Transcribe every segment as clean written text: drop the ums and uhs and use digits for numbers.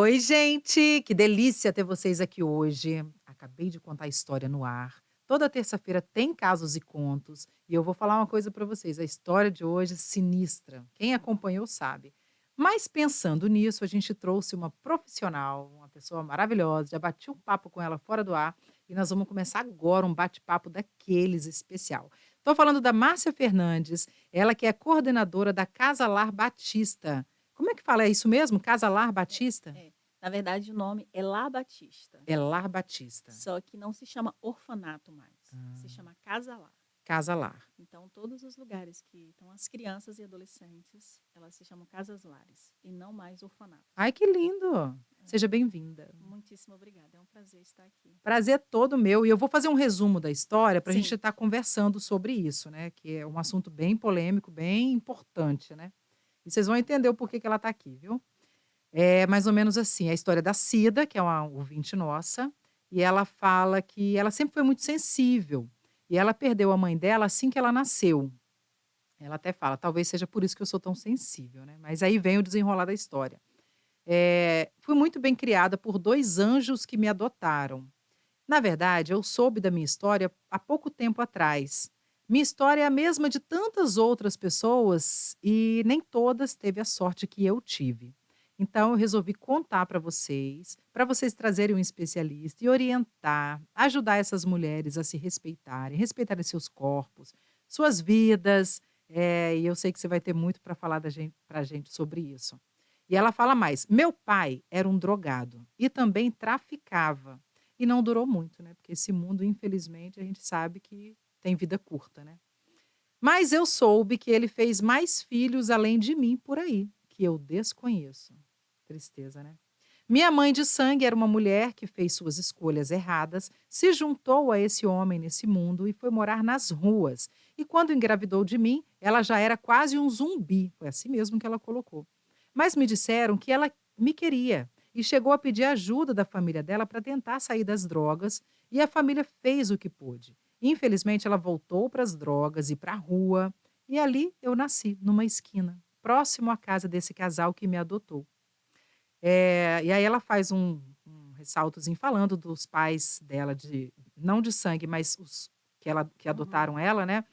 Oi, gente! Que delícia ter vocês aqui hoje. Acabei de contar a história no ar. Toda terça-feira tem casos e contos. E eu vou falar uma coisa para vocês. A história de hoje é sinistra. Quem acompanhou sabe. Mas pensando nisso, a gente trouxe uma profissional, uma pessoa maravilhosa. Já bati um papo com ela fora do ar. E nós vamos começar agora um bate-papo daqueles especial. Estou falando da Márcia Fernandes, ela que é coordenadora da Casa Lar Batista. Como é que fala? É isso mesmo? Casa Lar É, Batista? é. Na verdade, o nome é La Batista, É Lar Batista. só que não se chama orfanato mais, se Ah, chama Casa Lar. Casa Lar. Então, todos os lugares que estão as crianças e adolescentes, elas se chamam Casas Lares e não mais orfanatos. Ai, que lindo! É. Seja bem-vinda. Muitíssimo obrigada, é um prazer estar aqui. Prazer é todo meu. E eu vou fazer um resumo da história para a gente Sim, estar conversando sobre isso, né? Que é um assunto bem polêmico, bem importante, né? E vocês vão entender o porquê que ela está aqui, viu? É mais ou menos assim, a história da Cida, que é uma ouvinte nossa, e ela fala que ela sempre foi muito sensível. E ela perdeu a mãe dela assim que ela nasceu. Ela até fala: "Talvez seja por isso que eu sou tão sensível", né. Mas aí vem o desenrolar da história. Fui muito bem criada por 2 anjos que me adotaram. Na verdade, eu soube da minha história há pouco tempo atrás. Minha história é a mesma de tantas outras pessoas e nem todas teve a sorte que eu tive. Então eu resolvi contar para vocês trazerem um especialista e orientar, ajudar essas mulheres a se respeitarem, respeitarem seus corpos, suas vidas, e eu sei que você vai ter muito para falar para a gente sobre isso. E ela fala mais: "Meu pai era um drogado e também traficava. E não durou muito, né, porque esse mundo, infelizmente, a gente sabe que tem vida curta, né. Mas eu soube que ele fez mais filhos além de mim por aí, que eu desconheço. Tristeza, né. Minha mãe de sangue era uma mulher que fez suas escolhas erradas, se juntou a esse homem nesse mundo e foi morar nas ruas. E quando engravidou de mim, ela já era quase um zumbi, foi assim mesmo que ela colocou. Mas me disseram que ela me queria e chegou a pedir ajuda da família dela para tentar sair das drogas, e a família fez o que pôde. Infelizmente, ela voltou para as drogas e para a rua, e ali eu nasci, numa esquina, próximo à casa desse casal que me adotou. E aí ela faz um ressaltozinho falando dos pais dela de não de sangue, mas os que uhum, adotaram ela, né,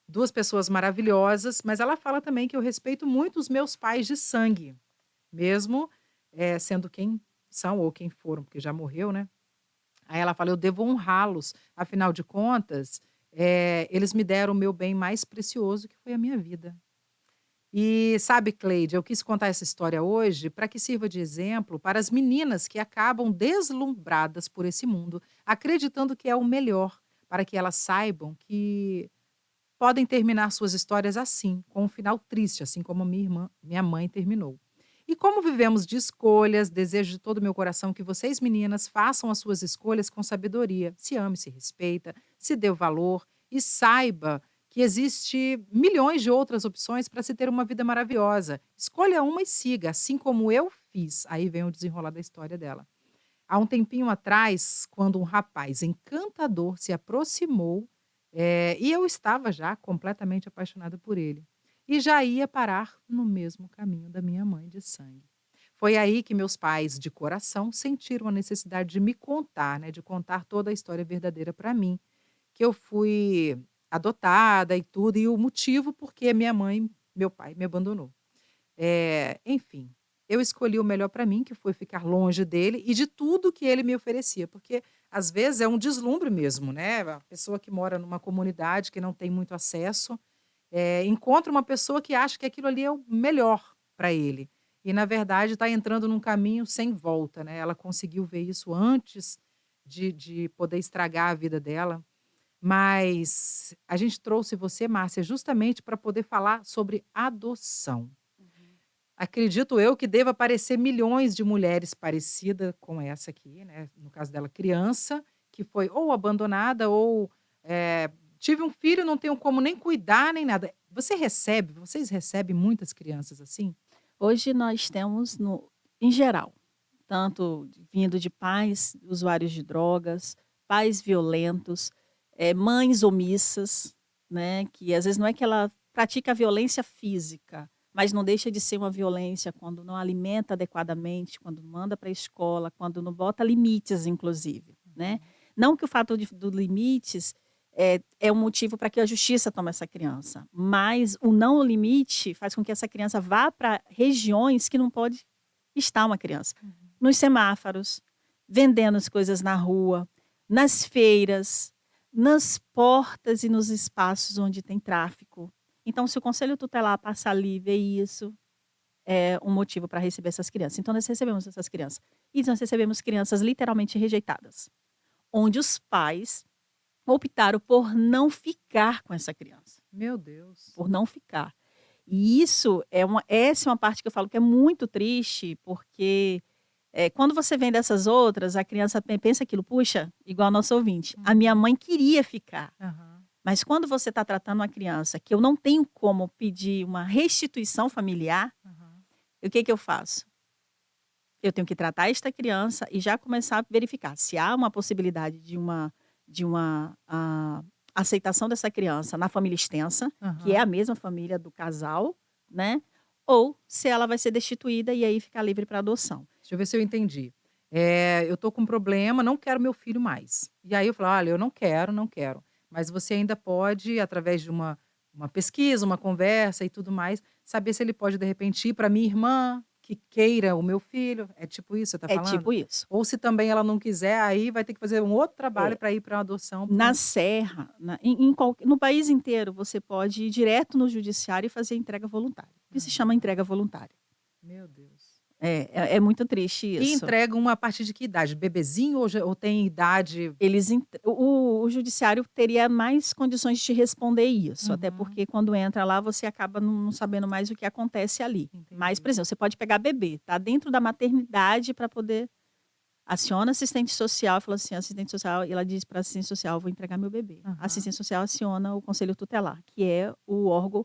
2 pessoas maravilhosas, mas ela fala também que eu respeito muito os meus pais de sangue, mesmo, sendo quem são ou quem foram, porque já morreu, né. Aí ela fala: "Eu devo honrá-los, afinal de contas, eles me deram o meu bem mais precioso, que foi a minha vida". E sabe, Cleide, eu quis contar essa história hoje para que sirva de exemplo para as meninas que acabam deslumbradas por esse mundo, acreditando que é o melhor, para que elas saibam que podem terminar suas histórias assim, com um final triste, assim como minha mãe terminou. E como vivemos de escolhas, desejo de todo o meu coração que vocês, meninas, façam as suas escolhas com sabedoria. Se ame, se respeita, se dê o valor e saiba que existe milhões de outras opções para se ter uma vida maravilhosa. Escolha uma e siga, assim como eu fiz. Aí vem o desenrolar da história dela. Há um tempinho atrás, quando um rapaz encantador se aproximou, e eu estava já completamente apaixonada por ele, e já ia parar no mesmo caminho da minha mãe de sangue. Foi aí que meus pais, de coração, sentiram a necessidade de me contar, né, de contar toda a história verdadeira para mim, que eu fui adotada e tudo, e o motivo porque meu pai me abandonou. Enfim, eu escolhi o melhor para mim, que foi ficar longe dele e de tudo que ele me oferecia, porque às vezes é um deslumbre mesmo, né, a pessoa que mora numa comunidade que não tem muito acesso, encontra uma pessoa que acha que aquilo ali é o melhor para ele, e na verdade está entrando num caminho sem volta, né, ela conseguiu ver isso antes de poder estragar a vida dela, mas a gente trouxe você, Márcia, justamente para poder falar sobre adoção. uhum. Acredito eu que deva aparecer milhões de mulheres parecida com essa aqui, né, no caso dela criança, que foi ou abandonada ou, tive um filho, não tenho como nem cuidar nem nada. Vocês recebem muitas crianças assim? Hoje nós temos em geral, tanto vindo de pais usuários de drogas, pais violentos, mães omissas, né, que às vezes não é que ela pratica a violência física, mas não deixa de ser uma violência quando não alimenta adequadamente, quando manda para a escola, quando não bota limites, inclusive, né. Uhum. Não que o fato do limites é um motivo para que a justiça tome essa criança, mas o não limite faz com que essa criança vá para regiões que não pode estar uma criança. Uhum. Nos semáforos, vendendo as coisas na rua, nas feiras, nas portas e nos espaços onde tem tráfico. Então, se o conselho tutelar passar ali e ver isso, é um motivo para receber essas crianças. Então, nós recebemos essas crianças. E nós recebemos crianças literalmente rejeitadas, onde os pais optaram por não ficar com essa criança, Meu Deus. por não ficar. E isso essa é uma parte que eu falo que é muito triste, porque, quando você vem dessas outras, a criança pensa aquilo: "Puxa", igual a nossa ouvinte, "a minha Uhum. mãe queria ficar". Aham. Mas quando você está tratando uma criança que eu não tenho como pedir uma restituição familiar, Aham. o que que eu faço? Eu tenho que tratar esta criança e já começar a verificar se há uma possibilidade de uma aceitação dessa criança na família extensa, que é a Aham. mesma família do casal, né, ou se ela vai ser destituída e aí ficar livre para adoção. Deixa eu ver se eu entendi. Eu tô com um problema, não quero meu filho mais. E aí eu falo: "Olha, eu não quero, não quero". Mas você ainda pode, através de uma pesquisa, uma conversa e tudo mais, saber se ele pode, de repente, ir para minha irmã, que queira o meu filho. É tipo isso que você tá É falando? tipo isso. Ou se também ela não quiser, aí vai ter que fazer um outro trabalho É. para ir pra adoção para Na um. serra, no país inteiro, você pode ir direto no judiciário e fazer entrega voluntária, que se chama Aham. entrega voluntária. Meu Deus. É muito triste E isso. entregam a partir de que idade? Bebezinho ou tem idade? Eles ent o judiciário teria mais condições de te responder isso, até Uhum. porque quando entra lá você acaba não sabendo mais o que acontece ali. Mas, por Entendi. exemplo, você pode pegar bebê, tá dentro da maternidade para poder aciona a assistente social, fala assim: "Assistente social", e ela diz para assistente social: "Vou entregar meu bebê". A Aham. assistente social aciona o conselho tutelar, que é o órgão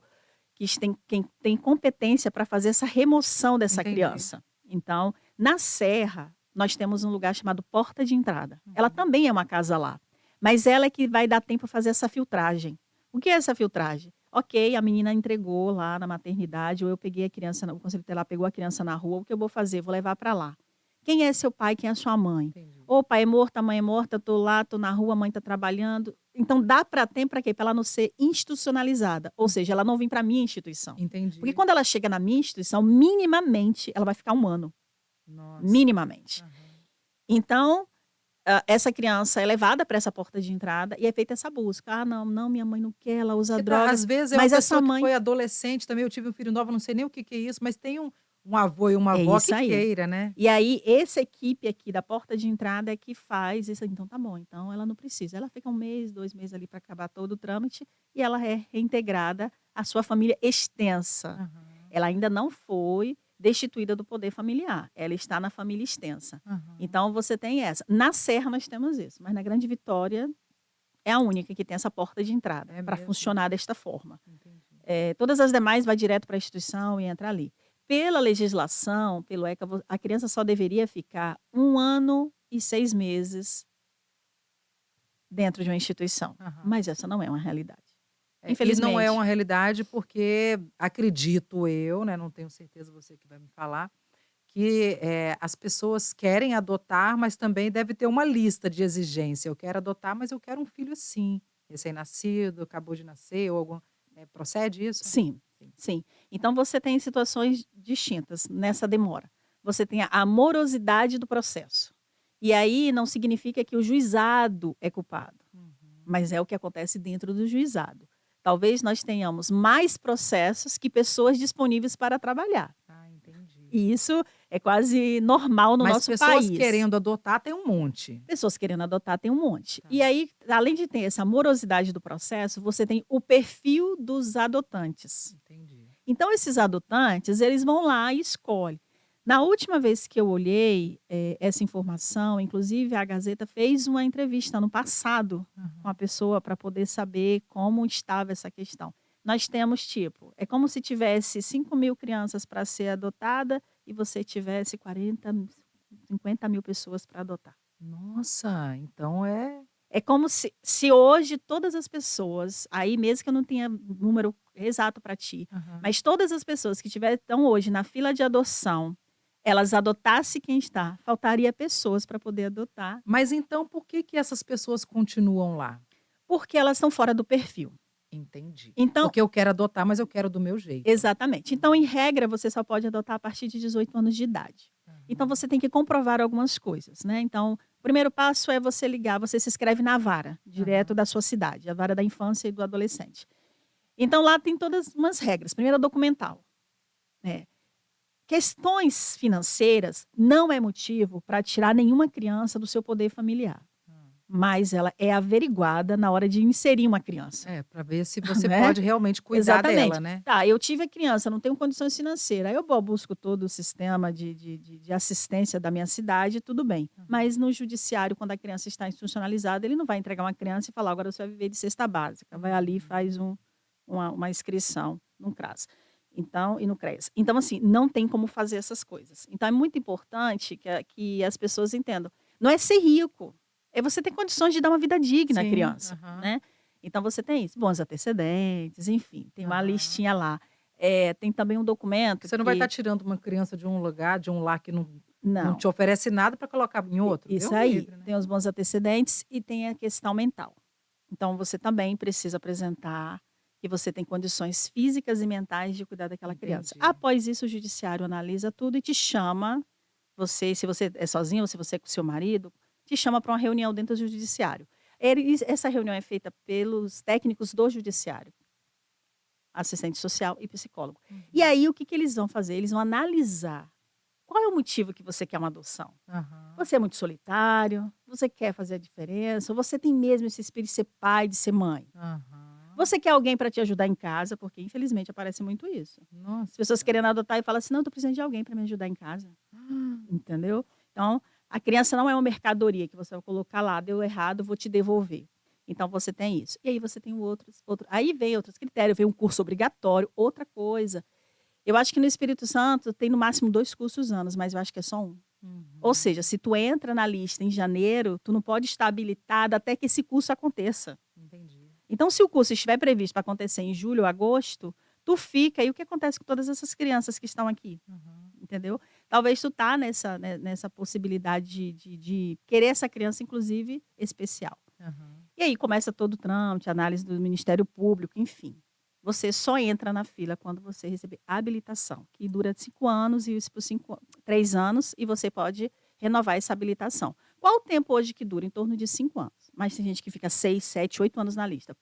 quem tem competência para fazer essa remoção dessa Entendi. criança. Então, na serra, nós temos um lugar chamado porta de entrada. Ela Uhum. também é uma casa lá, mas ela é que vai dar tempo para fazer essa filtragem. O que é essa filtragem? Ok, a menina entregou lá na maternidade, ou eu peguei a criança, o conselho tutelar pegou a criança na rua, o que eu vou fazer? Vou levar para lá. Quem é seu pai, quem é sua mãe? Entendi. Ô, pai é morto, a mãe é morta, tô lá, tô na rua, a mãe tá trabalhando. Então dá para tempo para quê? Para ela não ser institucionalizada, ou Hum, seja, ela não vir para minha instituição. Porque entendi. quando ela chega na minha instituição, minimamente, ela vai ficar 1 ano, Nossa. minimamente. Aham. Então, essa criança é levada para essa porta de entrada e é feita essa busca. "Ah, não, não, minha mãe não quer, ela usa Porque tá às drogas", vezes é uma mas essa pessoa que mãe foi adolescente também, eu tive um filho novo, não sei nem o que que é isso, mas tem um avô e uma é avó isso que aí. queira, né. E aí, essa equipe aqui da porta de entrada é que faz isso. Então tá bom, então ela não precisa. Ela fica 1 mês, 2 meses ali para acabar todo o trâmite e ela é reintegrada à sua família extensa. Aham. Ela ainda não foi destituída do poder familiar, ela está na família extensa. Aham. Então você tem essa. Na Serra nós temos isso, mas na Grande Vitória é a única que tem essa porta de entrada É para mesmo? funcionar desta forma. Entendi. Todas as demais vai direto para a instituição e entra ali. Pela legislação, pelo ECA, a criança só deveria ficar 1 ano e 6 meses dentro de uma instituição, Aham. mas essa não é uma realidade. E não é Infelizmente. uma realidade porque acredito eu, né, não tenho certeza, você que vai me falar, que, as pessoas querem adotar, mas também deve ter uma lista de exigência. Eu quero adotar, mas eu quero um filho assim, recém-nascido, acabou de nascer ou procede isso? Sim, Sim. sim. Então você tem situações distintas nessa demora. Você tem a morosidade do processo. E aí não significa que o juizado é culpado, Uhum. mas é o que acontece dentro do juizado. Talvez nós tenhamos mais processos que pessoas disponíveis para trabalhar. Ah, entendi. E isso é quase normal no Mas nosso pessoas país. querendo adotar tem um monte. Pessoas querendo adotar tem um monte. Tá, E aí, além de ter essa morosidade do processo, você tem o perfil dos adotantes. entendi. Então esses adotantes, eles vão lá e escolhem. Na última vez que eu olhei, essa informação, inclusive a Gazeta fez uma entrevista no passado com a Aham. pessoa para poder saber como estava essa questão. Nós temos tipo, é como se tivesse 5.000 crianças para ser adotada e você tivesse 40, 50.000 pessoas para adotar. Nossa, então é É como se hoje todas as pessoas, aí mesmo que eu não tenha número exato para ti, Aham. mas todas as pessoas que estão hoje na fila de adoção, elas adotassem quem está, faltaria pessoas para poder adotar, Mas então por que que essas pessoas continuam lá? porque elas estão fora do perfil. Entendi. Então Porque eu quero adotar, mas eu quero do meu jeito. exatamente. Então, em regra, você só pode adotar a partir de 18 anos de idade. Então, Aham. você tem que comprovar algumas coisas, né. Então, o primeiro passo é você ligar, você se inscreve na vara, direto Aham. da sua cidade, a vara da infância e do adolescente. Então, lá tem todas umas regras. Primeiro, é documental, né. Questões financeiras não é motivo para tirar nenhuma criança do seu poder familiar, Hã. mas ela é averiguada na hora de inserir uma criança, É, para ver se você né. pode realmente cuidar dela, Exatamente. né. Tá, eu tive a criança, não tenho condições financeiras, aí eu vou busco todo o sistema de assistência da minha cidade, tudo bem. Aham. Mas no judiciário, quando a criança está institucionalizada, ele não vai entregar uma criança e falar: "Agora você vai viver de cesta básica". Vai ali e Uhum. faz uma inscrição no CRAS. Então e no CREAS. Então, assim, não tem como fazer essas coisas. Então é muito importante que as pessoas entendam. Não é ser rico, é você ter condições de dar uma vida digna à Sim, criança, aham, né. Então você tem isso, bons antecedentes, enfim, tem uma aham. listinha lá. Tem também um Porque documento você não vai estar que tirando uma criança de um lugar, de um lar que não não, te oferece nada para colocar em outro, Deus isso me aí, livre, né. tem os bons antecedentes e tem a questão mental. Então você também precisa apresentar que você tem condições físicas e mentais de cuidar daquela criança. Entendi. Após isso, o judiciário analisa tudo e te chama, você se você é sozinho ou se você é com seu marido, te chama para uma reunião dentro do judiciário. Essa reunião é feita pelos técnicos do judiciário. Assistente social e psicólogo. E Uhum. aí o que que eles vão fazer? Eles vão analisar qual é o motivo que você quer uma adoção. Aham, Você é muito solitário? Você quer fazer a diferença? Ou você tem mesmo esse espírito de ser pai, de ser mãe? aham. Você quer alguém para te ajudar em casa? Porque infelizmente aparece muito isso. As pessoas Nossa. querendo adotar e falam assim: "Não, eu tô precisando de alguém para me ajudar em casa", Ah, entendeu? Então, a criança não é uma mercadoria que você vai colocar lá, deu errado, vou te devolver. Então você tem isso. E aí você tem o outro aí vem outros critérios, vem um curso obrigatório, outra coisa. Eu acho que no Espírito Santo tem no máximo 2 cursos anos, mas eu acho que é só um. Ou uhum. seja, se tu entra na lista em janeiro, tu não pode estar habilitada até que esse curso aconteça. Entendi. Então, se o curso estiver previsto para acontecer em julho ou agosto, tu fica, e o que acontece com todas essas crianças que estão aqui? Aham, Entendeu? Talvez tu tá nessa possibilidade de querer essa criança, inclusive, especial. aham. E aí começa todo o trâmite, análise do Ministério Público, enfim. Você só entra na fila quando você receber habilitação, que dura 5 anos e isso por 3 anos, e você pode renovar essa habilitação. Qual o tempo hoje que dura? Em torno de 5 anos, mas tem gente que fica 6, 7, 8 anos na lista.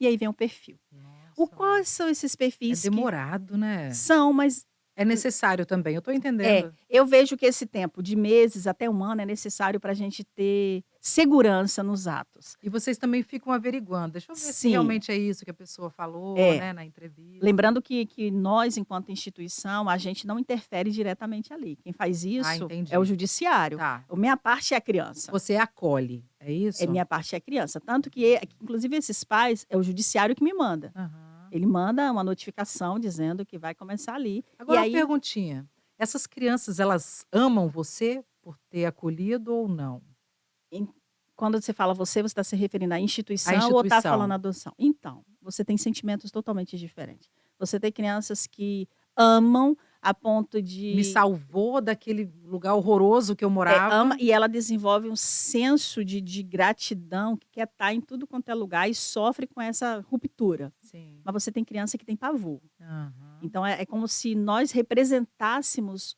E aí vem o perfil. Nossa, Quais são esses é perfis que demorado, né. são, mas É necessário também, eu estou é, entendendo. eu vejo que esse tempo de meses até 1 ano é necessário para a gente ter segurança nos atos. E vocês também ficam averiguando, deixa eu ver se Sim, realmente é isso que a pessoa falou, é. né, na entrevista. Lembrando que nós, enquanto instituição, a gente não interfere diretamente ali. Quem faz Ah, isso é o entendi. judiciário. Tá. A minha parte é a criança. Você acolhe, é isso? Minha parte é a criança. Tanto que inclusive esses pais, é o judiciário que me manda. Aham. Ele manda uma notificação dizendo que vai começar ali. E Agora uma aí, perguntinha, essas crianças elas amam você por ter acolhido ou não? em quando você fala você está se referindo à A instituição ou está falando instituição. adoção? Então, você tem sentimentos totalmente diferentes. Você tem crianças que amam a ponto Me de salvou daquele lugar horroroso que eu ama morava. e ela desenvolve um senso de gratidão, que quer estar em tudo quanto é lugar e sofre com essa ruptura. Sim. Mas você tem criança que tem pavor. Aham. Então é como se nós representássemos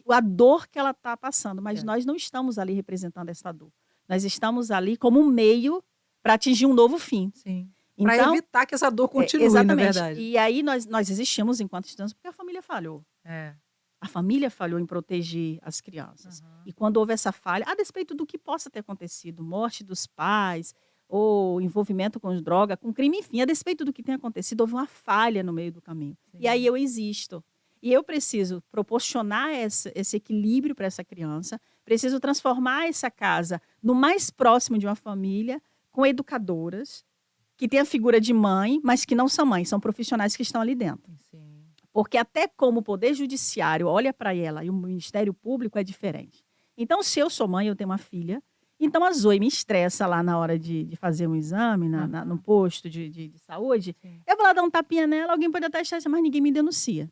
a dor que ela está passando, mas Certo. nós não estamos ali representando essa dor. Nós estamos ali como um meio para atingir um novo fim. Sim. Para Então evitar que essa dor continue, na exatamente. verdade. E aí nós existimos enquanto estamos porque a família falhou. É. A família falhou em proteger as crianças. Aham. E quando houve essa falha, a despeito do que possa ter acontecido, morte dos pais, ou envolvimento com droga, com crime, enfim, a despeito do que tenha acontecido, houve uma falha no meio do caminho. E aí Sim. eu existo. E eu preciso proporcionar esse equilíbrio para essa criança, preciso transformar essa casa no mais próximo de uma família, com educadoras, que têm a figura de mãe, mas que não são mães, são profissionais que estão ali dentro. Sim. Porque até como o poder judiciário olha para ela e o Ministério Público é diferente. Então, se eu sou mãe, eu tenho uma filha, Então a Zoe me estressa lá na hora de fazer um exame no Aham. posto de saúde. Sim. Eu vou lá dar um tapinha nela, alguém pode até achar, mas ninguém me denuncia.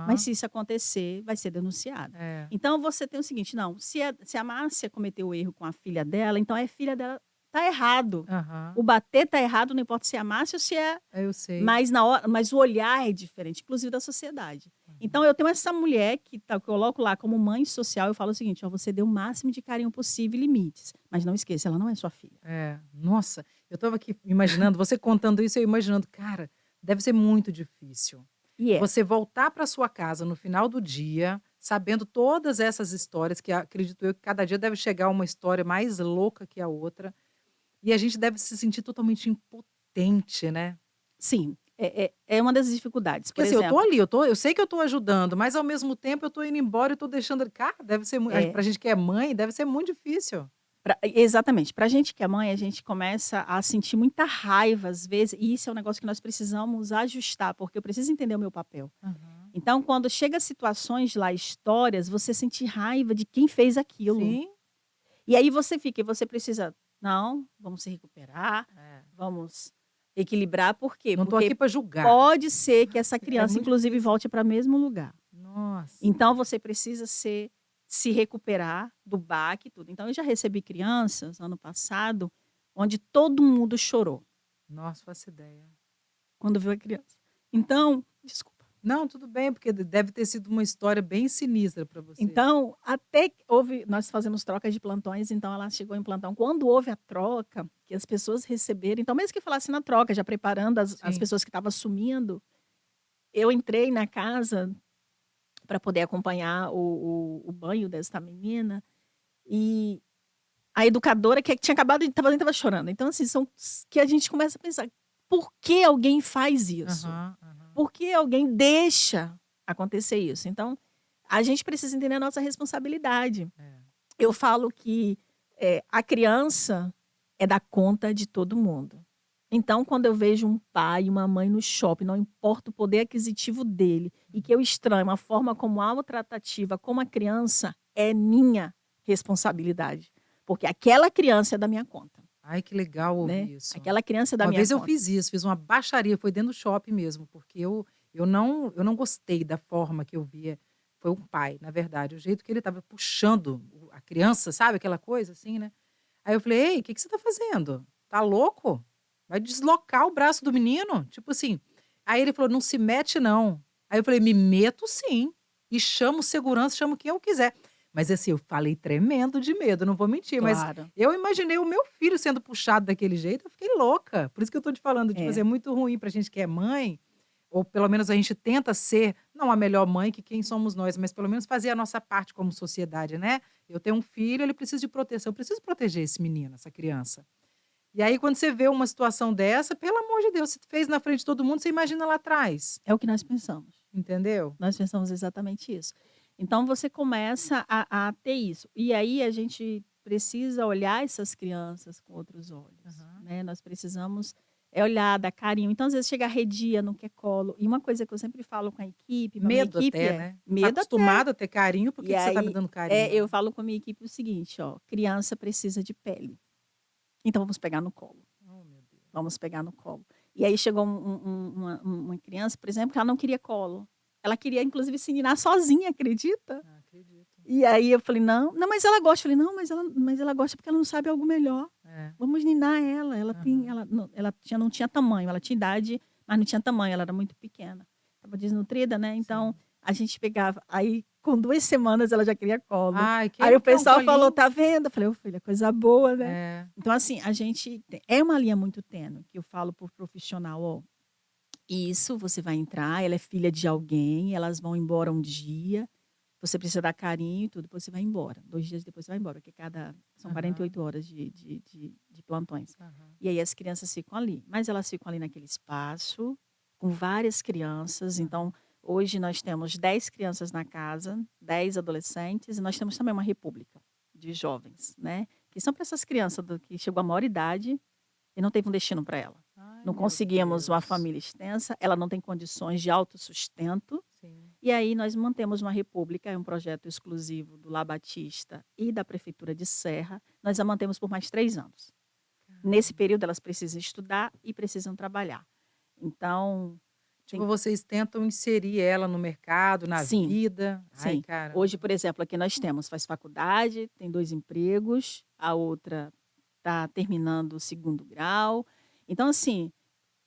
Mas Aham. se isso acontecer, vai ser denunciado. É. Então você tem o seguinte, não, se a Márcia cometeu o erro com a filha dela, então é filha dela, tá errado. Aham. O bater tá errado, não importa se é a Márcia ou se é, Eu sei. mas na hora, mas o olhar é diferente, inclusive da sociedade. Então Uhum. eu tenho essa mulher que eu coloco lá como mãe social, eu falo o seguinte, ó, você deu o máximo de carinho possível e limites, mas não esqueça, ela não é sua filha. É. Nossa, eu estava aqui imaginando, você contando isso, eu imaginando, cara, deve ser muito difícil. E é. Você voltar para sua casa no final do dia, sabendo todas essas histórias, que acredito eu que cada dia deve chegar uma história mais louca que a outra, e a gente deve se sentir totalmente impotente, né. Sim, é uma das dificuldades, Porque por assim, eu tô exemplo, ali, eu sei que eu tô ajudando, mas ao mesmo tempo eu tô indo embora e tô deixando cara, deve ser mui é, pra gente que é mãe, deve ser muito difícil. exatamente, pra gente que é mãe, a gente começa a sentir muita raiva às vezes, e isso é um negócio que nós precisamos ajustar, porque eu preciso entender o meu papel. Aham. Então quando chega situações lá, histórias, você sente raiva de quem fez aquilo. Sim. E aí você precisa: "Não, vamos se recuperar, É. vamos equilibrar", por quê? Não tô Porque aqui pra julgar. pode ser que essa É criança muito inclusive difícil. volte para o mesmo lugar. Nossa. Então você precisa se recuperar do baque e tudo. Então eu já recebi crianças, ano passado, onde todo mundo chorou, Nossa, faço ideia. quando viu a criança. Então desculpa. Não, tudo bem, porque deve ter sido uma história bem sinistra pra você. Então, até que houve nós fazemos trocas de plantões, então ela chegou em plantão. Quando houve a troca, que as pessoas receberam então mesmo que falasse na troca, já preparando as Sim. pessoas que estavam assumindo, eu entrei na casa para poder acompanhar o banho dessa menina, e a educadora que tinha acabado de estava chorando. Então, assim, são que a gente começa a pensar: "Por que alguém faz isso? Aham, aham. Por que alguém deixa acontecer isso?". Então, a gente precisa entender a nossa responsabilidade. É. Eu falo que, a criança é da conta de todo mundo. Então, quando eu vejo um pai e uma mãe no shopping, não importa o poder aquisitivo dele, e que eu estranho a forma como há uma tratativa com a criança, é minha responsabilidade, porque aquela criança é da minha conta, Ai, que legal né. ouvir isso. Aquela criança é da Uma minha vez eu conta. fiz isso, fiz uma baixaria, foi dentro do shopping mesmo, porque eu não gostei da forma que eu via, foi um pai, na verdade, o jeito que ele estava puxando a criança, sabe, aquela coisa assim, né. Aí eu falei: "Ei, o que que você está fazendo? Tá louco? Vai deslocar o braço do menino", tipo assim. Aí ele falou: "Não se mete não". Aí eu falei: "Me meto sim, e chamo segurança, chamo quem eu quiser". Mas assim, eu falei tremendo de medo, não vou mentir, mas Claro. eu imaginei o meu filho sendo puxado daquele jeito, eu fiquei louca. Por isso que eu tô te falando, tipo assim, É. é muito ruim pra gente que é mãe, ou pelo menos a gente tenta ser, não a melhor mãe que quem somos nós, mas pelo menos fazer a nossa parte como sociedade, né. Eu tenho um filho, ele precisa de proteção, eu preciso proteger esse menino, essa criança. E aí quando você vê uma situação dessa, pelo amor de Deus, você fez na frente de todo mundo, você imagina lá atrás, É o que nós pensamos. entendeu? Nós pensamos exatamente isso. Então você começa a ter isso. E aí a gente precisa olhar essas crianças com outros olhos, Aham. né. Nós precisamos, olhar, dar carinho. Então às vezes chega arredia, não quer colo. E uma coisa que eu sempre falo com a equipe, para minha Medo equipe até, é né. Tá medo até. acostumado a ter carinho, por que E que você tá me aí, dando carinho, eu né? falo com a minha equipe o seguinte: "Ó, criança precisa de pele, então vamos pegar no colo". Oh, meu Deus. Vamos pegar no colo. E aí chegou uma criança, por exemplo, que ela não queria colo. Ela queria inclusive se ninar sozinha, acredita? Ah, acredito. E aí eu falei: "Não, não, mas ela gosta". Eu falei: "Não, mas ela gosta porque ela não sabe algo melhor. É. Vamos ninar ela, ela tem Aham. ela não tinha tamanho, ela tinha idade, mas não tinha tamanho, ela era muito pequena. Estava desnutrida, né, então Sim. a gente pegava aí com 2 semanas ela já queria colo. Ai, Aí o quem quer um pessoal falou: colinho? "Tá vendo?" Eu falei: "Ô filha, coisa boa, né". É. Então assim, a gente é uma linha muito tênue, que eu falo para o profissional: "Ó, isso, você vai entrar, ela é filha de alguém, elas vão embora um dia, você precisa dar carinho e tudo, depois você vai embora. 2 dias depois você vai embora, porque são Aham, 48 horas de plantões. aham. E aí as crianças ficam ali, mas elas ficam ali naquele espaço, com várias crianças, então Aham. hoje nós temos 10 crianças na casa, 10 adolescentes, e nós temos também uma república de jovens, né, que são para essas crianças que chegou à maior idade e não teve um destino para ela. Ai, Não meu conseguimos uma Deus. família extensa, ela não tem condições de autossustento, Sim. E aí nós mantemos uma república, é um projeto exclusivo do La Batista e da prefeitura de Serra. Nós a mantemos por mais 3 anos. Nesse Caramba. período elas precisam estudar e precisam trabalhar. Então, tem Tipo, vocês tentam inserir ela no mercado, na sim, vida. Ai, sim. Hoje, caramba. por exemplo, aqui nós temos faz faculdade, tem 2 empregos, a outra está terminando o 2º grau. Então, assim,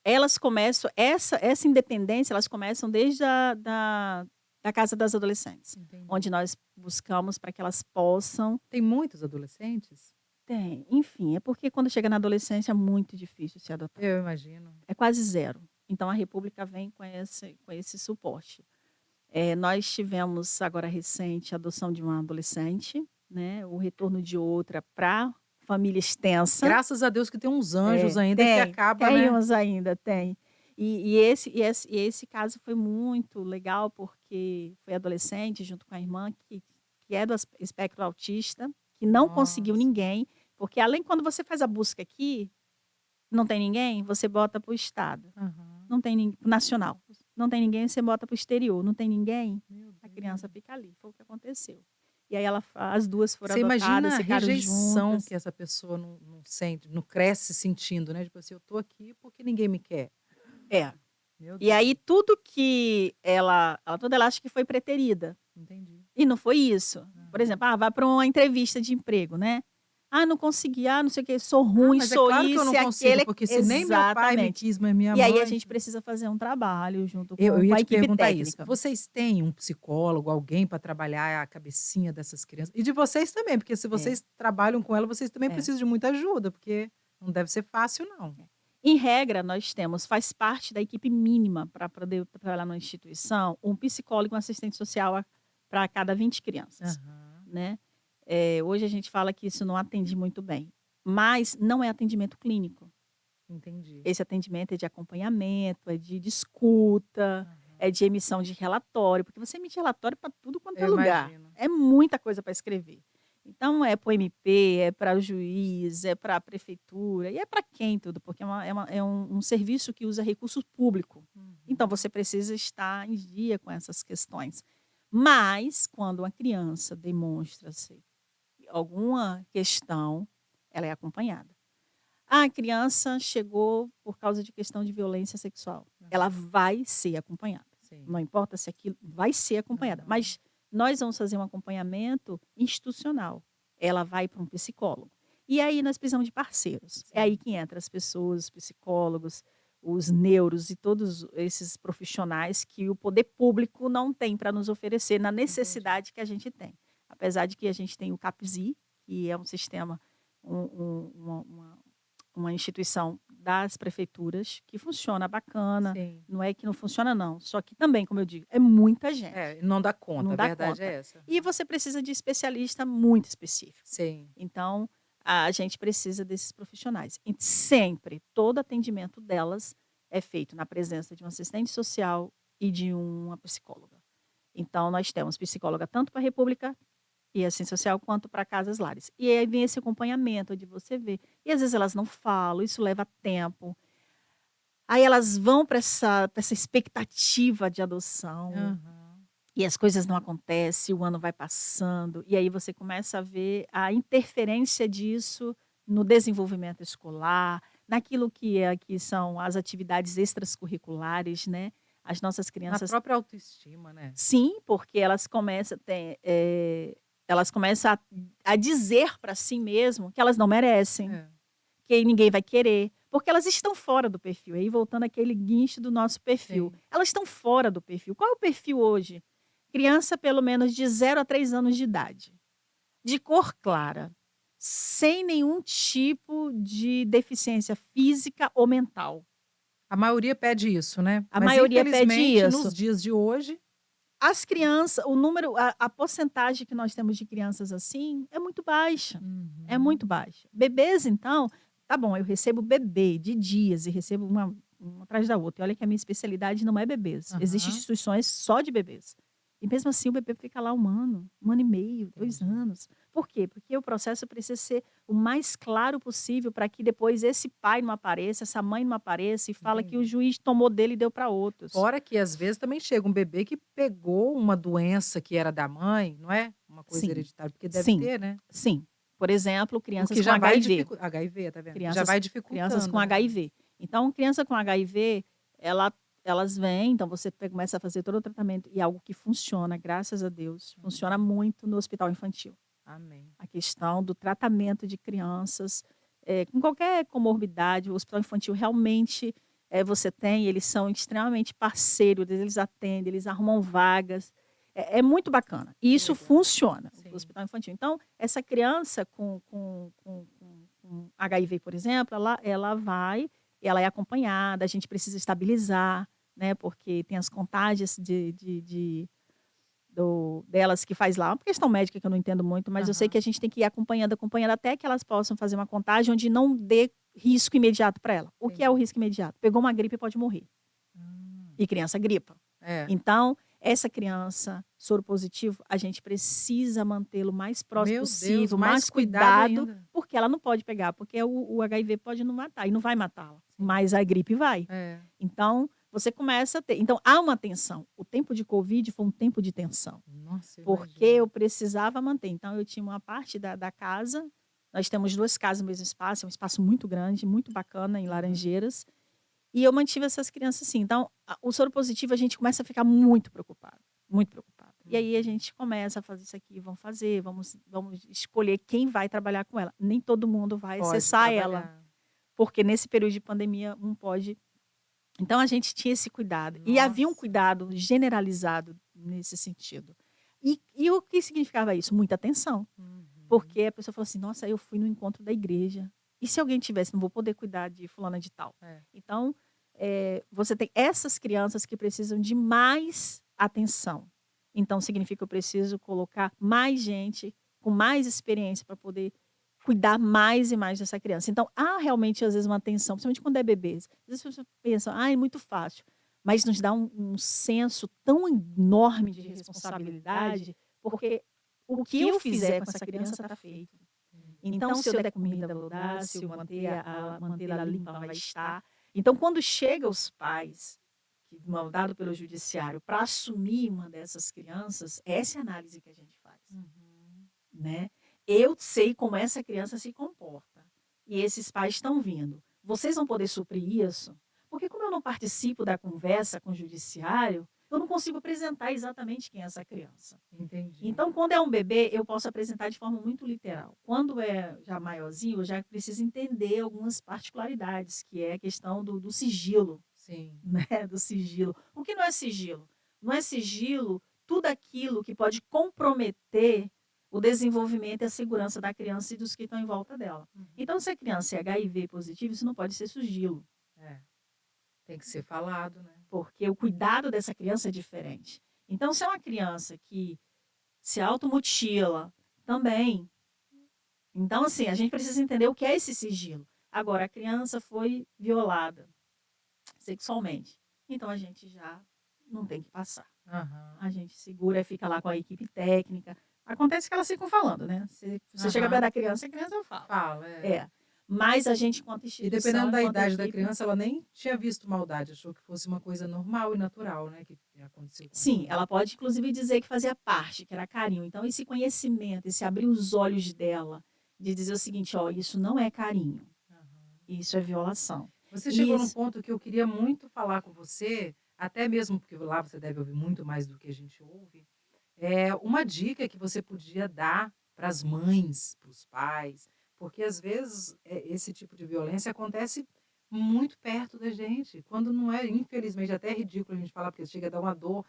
elas começam essa independência, elas começam desde da casa das adolescentes, onde Entendi. nós buscamos para que elas possam Tem muitos adolescentes? tem, enfim, é porque quando chega na adolescência é muito difícil ser adotado. Eu imagino. É quase zero. Então a república vem com esse suporte. Nós tivemos agora recente a adoção de uma adolescente, né, o retorno de outra para família extensa. Graças a Deus que tem uns anjos É, ainda que tem, acaba, tem né. uns ainda, tem. E esse caso foi muito legal, porque foi adolescente junto com a irmã que é do espectro autista, que não conseguiu Nossa. ninguém, porque além quando você faz a busca aqui, não tem ninguém, você bota para o estado, Aham. não tem nacional, não tem ninguém, você bota para o exterior, não tem ninguém, Meu a criança Deus. fica ali, foi o que aconteceu. E aí as 2 foram Você adotadas, imagina a ficaram rejeição juntas. que essa pessoa não sente, não cresce sentindo, né, tipo assim: "Eu tô aqui porque ninguém me quer". É. Meu E Deus, aí tudo que ela acha que foi preterida. entendi. E não foi isso. Por Aham. exemplo, vai para uma entrevista de emprego, né. "Ah, não consegui. Ah, não sei o quê. Sou "Ah, ruim, mas é sou claro que eu isso não e consigo, aquele", porque se nem meu pai me exatamente. quis, mas minha E aí a mãe". gente precisa fazer um trabalho junto Eu com ia a te equipe perguntar isso. técnica. Vocês têm um psicólogo, alguém para trabalhar a cabecinha dessas crianças? E de vocês também, porque se É, vocês trabalham com ela, vocês também é, precisam de muita ajuda, porque não deve ser fácil não. é. Em regra, nós temos faz parte da equipe mínima para poder trabalhar numa instituição, um psicólogo e um assistente social para cada 20 crianças, Aham, né. Hoje a gente fala que isso não atende muito bem, mas não é atendimento clínico. entendi. Esse atendimento é de acompanhamento, é de escuta, é Aham. de emissão de relatório, porque você emite relatório para tudo quanto é Eu lugar. imagino. É muita coisa para escrever. Então é para o MP, é para o juiz, é para a prefeitura e é para quem tudo, porque é um serviço que usa recurso público. Então Uhum. você precisa estar em dia com essas questões. Mas quando uma criança demonstra-se alguma questão, ela é acompanhada. A criança chegou por causa de questão de violência sexual. Ela Aham. vai ser acompanhada. Sim. Não importa se aquilo vai ser acompanhada, Aham. mas nós vamos fazer um acompanhamento institucional. Ela vai para um psicólogo. E aí nós precisamos de parceiros. É aí Sim, que entra as pessoas, os psicólogos, os neuros e todos esses profissionais que o poder público não tem para nos oferecer na entendi. necessidade que a gente tem. Apesar de que a gente tem o CAPSI, que é um sistema, uma instituição das prefeituras que funciona bacana, Sim. não é que não funciona não, só que também, como eu digo, é muita É, gente, não dá conta, não a dá verdade conta. é essa. E Aham. você precisa de especialista muito específico. Sim. Então, a gente precisa desses profissionais. E sempre, todo atendimento delas é feito na presença de um assistente social e de uma psicóloga. Então nós temos psicóloga tanto para a república e assistente social, quanto para casas lares. E aí vem esse acompanhamento de você ver. E às vezes elas não falam, isso leva tempo. Aí elas vão para essa expectativa de adoção, Aham. e as coisas não acontecem, o ano vai passando, e aí você começa a ver a interferência disso no desenvolvimento escolar, naquilo que são as atividades extracurriculares, né. As nossas Na crianças própria autoestima, né. sim, porque elas começam a dizer para si mesmo que elas não merecem, É. que ninguém vai querer, porque elas estão fora do perfil. Aí voltando àquele guincho do nosso perfil, Sim. elas estão fora do perfil. Qual é o perfil hoje? Criança pelo menos de 0 a 3 anos de idade, de cor clara, sem nenhum tipo de deficiência física ou mental. A maioria pede isso, né. A Mas maioria pede infelizmente isso. nos dias de hoje As crianças, o número, a porcentagem que nós temos de crianças assim é muito baixa, é uhum. muito baixa. Bebês então, tá bom, eu recebo bebê de dias e recebo uma atrás da outra. E olha que a minha especialidade não é bebês, existem Aham. instituições só de bebês. E mesmo assim o bebê fica lá 1 ano e meio, 2 Entendi. anos. Por quê? Porque o processo precisa ser o mais claro possível para que depois esse pai não apareça, essa mãe não apareça e fala que o Entendi. juiz tomou dele e deu para outros. Fora que às vezes também chega um bebê que pegou uma doença que era da mãe, não é? Uma coisa Sim, hereditária, porque deve sim, ter, né? sim. Por exemplo, O crianças que com já vai HIV. dificultar. HIV, tá vendo? Que já Crianças vai crianças com dificultando, né? HIV. Então, criança com HIV, ela elas vêm, então você começa a fazer todo o tratamento e é algo que funciona, graças a Deus, funciona Uhum. muito no hospital infantil. Amém. A questão do tratamento de crianças, com qualquer comorbidade, o hospital infantil realmente, você tem, eles são extremamente parceiros, eles atendem, eles arrumam vagas, é muito bacana. E Que isso legal. funciona, o Sim. hospital infantil. Então, essa criança com HIV, por exemplo, ela vai, ela é acompanhada, a gente precisa estabilizar, né, porque tem as contagens delas que faz lá, uma questão médica que eu não entendo muito, mas eu sei que Aham. a gente tem que ir acompanhando, acompanhando até que elas possam fazer uma contagem onde não dê risco imediato para ela. O que é o Entendi. risco imediato? Pegou uma gripe, pode morrer. Hum. E criança gripa. É. Então, essa criança soro positivo, a gente precisa mantê-lo o mais próximo Meu Deus, possível, mais mais cuidado cuidado, ainda. porque ela não pode pegar, porque o HIV pode não matar e não vai matá-la, Sim. mas a gripe vai. É. Então, você começa a ter. Então, há uma tensão. O tempo de Covid foi um tempo de tensão. Nossa, eu Porque imagino. eu precisava manter. Então, eu tinha uma parte da casa, nós temos 2 casas no mesmo espaço, é um espaço muito grande, muito bacana, em Aham. Laranjeiras, e eu mantive essas crianças assim. Então, o soro positivo, a gente começa a ficar muito preocupado, muito preocupado. E aí a Uhum. gente começa a fazer isso aqui, vamos fazer, vamos escolher quem vai trabalhar com ela. Nem todo mundo vai Pode acessar ela, trabalhar. porque nesse período de pandemia não pode. Então a gente tinha esse cuidado. E havia um Nossa. cuidado generalizado nesse sentido. E o que significava isso? Muita atenção. Uhum. Porque a pessoa falou assim: nossa, eu fui no encontro da igreja. E se alguém tivesse, não vou poder cuidar de fulana de tal. É. Então, você tem essas crianças que precisam de mais atenção. Então, significa que eu preciso colocar mais gente com mais experiência para poder cuidar mais e mais dessa criança. Então, há realmente, às vezes, uma tensão, principalmente quando é bebês. Às vezes as pessoas pensam, ah, é muito fácil. Mas nos dá um senso tão enorme de responsabilidade, porque o que eu fizer com essa criança está feito. Então, se eu der comida, eu vou dar, se eu mantê-la limpa, ela vai estar. Então, quando chega os pais, que mandado pelo judiciário, para assumir uma dessas crianças, essa é a análise que a gente faz, Uhum. né? Eu sei como essa criança se comporta. E esses pais estão vindo. Vocês vão poder suprir isso? Porque como eu não participo da conversa com o judiciário, eu não consigo apresentar exatamente quem é essa criança. Entendi. Então, quando é um bebê, eu posso apresentar de forma muito literal. Quando é já maiorzinho, eu já preciso entender algumas particularidades, que é a questão do sigilo, Sim. né? Do sigilo. O que não é sigilo? Não é sigilo tudo aquilo que pode comprometer o desenvolvimento e a segurança da criança e dos que estão em volta dela. Uhum. Então, se a criança é HIV positivo, isso não pode ser sigilo, É. Tem que ser falado, né? porque o cuidado dessa criança é diferente. Então, se é uma criança que se automutila, também. Então, assim, a gente precisa entender o que é esse sigilo. Agora, a criança foi violada sexualmente. Então, a gente já não tem que passar. Aham. A gente segura e fica lá com a equipe técnica. Acontece que elas ficam falando, né? Você chega perto Aham. da criança, a criança fala. Fala, é. É. Mas a gente, enquanto E instituição, dependendo da enquanto idade da equipe, criança, ela nem tinha visto maldade, achou que fosse uma coisa normal e natural, né, que aconteceu com sim, ela. ela pode inclusive dizer que fazia parte, que era carinho. Então, esse conhecimento, esse abrir os olhos dela, de dizer o seguinte, ó, isso não é carinho, Aham. isso é violação. Você chegou num Isso, ponto que eu queria muito falar com você, até mesmo porque lá você deve ouvir muito mais do que a gente ouve, uma dica que você podia dar para as mães, para os pais, porque às vezes, esse tipo de violência acontece muito perto da gente, quando não é, infelizmente, até é ridículo a gente falar, porque chega a dar uma dor,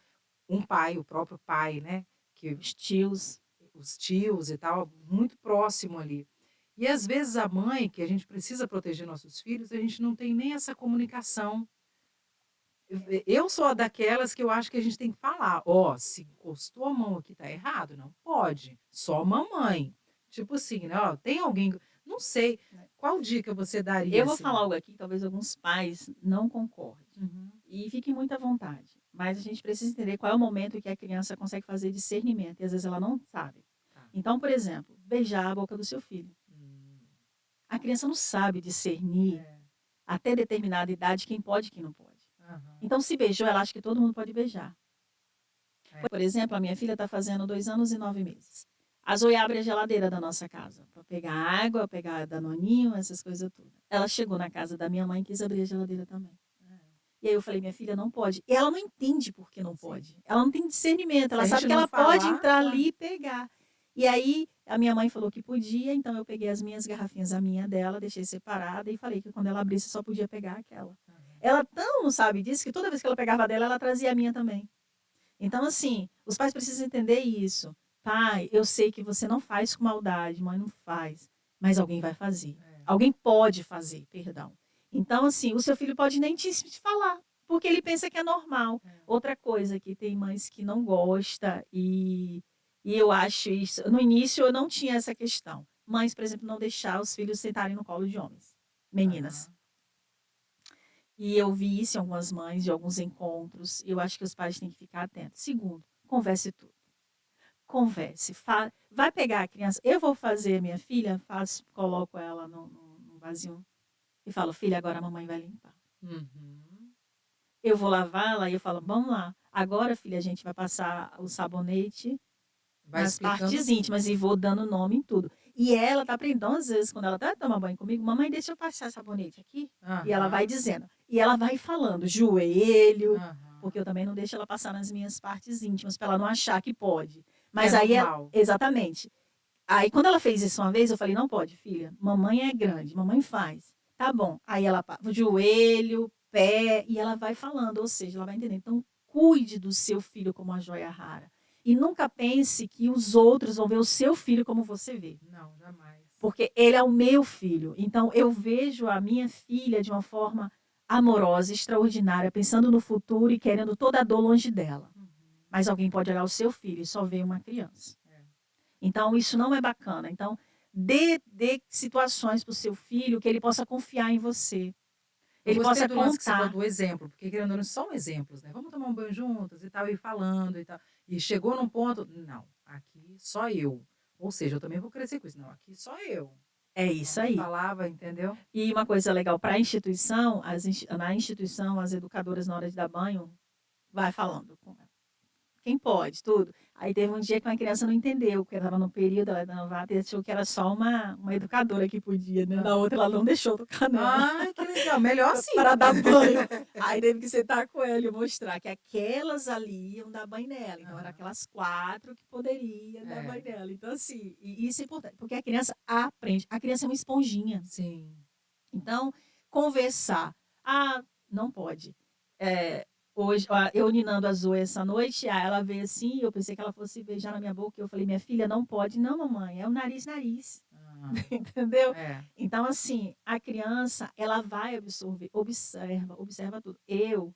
um pai, o próprio pai, né, que os tios, os tios e tal, muito próximo ali. E às vezes a mãe, que a gente precisa proteger nossos filhos, a gente não tem nem essa comunicação. Eu sou a daquelas que eu acho que a gente tem que falar: "Ó, se encostou a mão aqui tá errado, não pode, só mamãe". Tipo assim, né, ó, tem alguém não sei, né. qual dica você daria, Eu vou falar assim? algo aqui que talvez alguns pais não concordem. Uhum. E fiquem muito à vontade. Mas a gente precisa entender qual é o momento que a criança consegue fazer discernimento, e às vezes ela não sabe. Tá. Então, por exemplo, beijar a boca do seu filho. Hum, A criança não sabe discernir, é. até determinada idade, quem pode e quem não pode. Aham. Então, se beijou, ela acha que todo mundo pode beijar. É. Por exemplo, a minha filha está fazendo 2 anos e 9 meses. A Zoe abre a geladeira da nossa casa para pegar água, pegar danoninho, essas coisas tudo. Ela chegou na casa da minha mãe e quis abrir a geladeira também. É. E aí eu falei, minha filha, não pode. E ela não entende por que não Sim. pode. Ela não tem discernimento, Se ela a sabe gente que não ela pode falar, entrar claro. ali e pegar. E aí a minha mãe falou que podia, então eu peguei as minhas garrafinhas, a minha dela, deixei separada e falei que quando ela abrisse só podia pegar aquela. Aham. Ela tão não sabe disso que toda vez que ela pegava a dela, ela trazia a minha também. Então, assim, os pais precisam entender isso. Pai, eu sei que você não faz com maldade, mãe não faz, mas alguém vai fazer. É. Alguém pode fazer, perdão. Então, assim, o seu filho pode nem te falar, porque ele pensa que é normal. É. Outra coisa que tem mães que não gostam, e eu acho isso. No início eu não tinha essa questão. Mães, por exemplo, não deixar os filhos sentarem no colo de homens, meninas. Aham. E eu vi isso em algumas mães, de alguns encontros. Eu acho que os pais têm que ficar atentos. Segundo, converse tudo. Converse. Vai pegar a criança. Eu vou fazer minha filha, coloco ela no vasinho e falo, filha, agora a mamãe vai limpar. Uhum. Eu vou lavá-la e eu falo, vamos lá. Agora, filha, a gente vai passar o sabonete Vai nas explicando partes tudo. íntimas e vou dando nome em tudo. E ela tá aprendendo, às vezes, quando ela tá tomando banho comigo, mamãe, deixa eu passar sabonete aqui. E ela vai Aham. dizendo. E ela vai falando, joelho, Aham. porque eu também não deixo ela passar nas minhas partes íntimas, para ela não achar que pode. É Mas aí, normal. exatamente. Aí, quando ela fez isso uma vez, eu falei, não pode, filha. Mamãe é grande, mamãe faz. Tá bom. Aí ela joelho, pé, e ela vai falando, ou seja, ela vai entendendo. Então, cuide do seu filho como uma joia rara. E nunca pense que os outros vão ver o seu filho como você vê. Não, jamais. Porque ele é o meu filho. Então, eu vejo a minha filha de uma forma amorosa, extraordinária, pensando no futuro e querendo toda a dor longe dela. Uhum. Mas alguém pode olhar o seu filho e só ver uma criança. É. Então, isso não é bacana. Então, dê situações para o seu filho que ele possa confiar em você. Eu Ele gostei possa do lance que você falou contar. do exemplo, porque querendo ou não são exemplos, né? Vamos tomar um banho juntas e tal, e falando e tal. E chegou num ponto, não, aqui só eu. Ou seja, eu também vou crescer com isso. Não, aqui só eu. É isso Mamãe aí. falava, entendeu? E uma coisa legal para a instituição, na instituição, as educadoras, na hora de dar banho, vai falando com ela. Quem pode, tudo. Aí teve um dia que uma criança não entendeu, porque ela estava no período, ela era novata, e achou que era só uma educadora que podia, né? Na outra, ela não deixou tocar nela. Ai, que legal. Melhor assim. Para dar banho. Aí teve que sentar com ela e mostrar que aquelas ali iam dar banho nela. Então, eram aquelas 4 que poderiam dar banho nela. Então, assim, e isso é importante, porque a criança aprende. A criança é uma esponjinha. Sim. Então, conversar. Ah, não pode. Hoje, eu ninando a Zoe essa noite, ela veio assim, eu pensei que ela fosse beijar na minha boca, eu falei, minha filha, não pode. Não, mamãe, é o nariz. Ah, Entendeu? é. Então, assim, a criança, ela vai absorver, observa tudo. Eu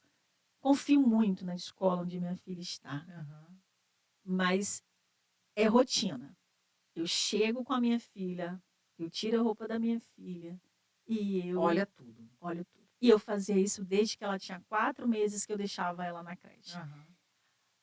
confio muito na escola onde minha filha está, Aham. mas é rotina. Eu chego com a minha filha, eu tiro a roupa da minha filha e eu Olha tudo. olho tudo. E eu fazia isso desde que ela tinha 4 meses que eu deixava ela na creche. Aham.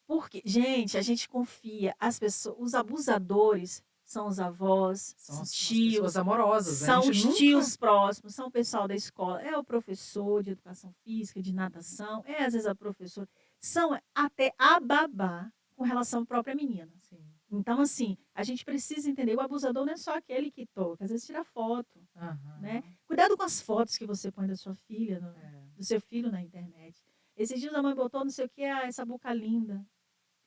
Porque, gente, a gente confia. As pessoas, os abusadores são os avós, São os as tios, pessoas amorosas. A são gente os nunca. tios próximos, são o pessoal da escola, é o professor de educação física, de natação, é às vezes a professora, são até a babá com relação à própria menina. Sim. Então, assim, a gente precisa entender, o abusador não é só aquele que toca, às vezes tira foto, Aham. né? Cuidado com as fotos que você põe da sua filha, É. do seu filho na internet. Esses dias a mãe botou não sei o que, essa boca linda.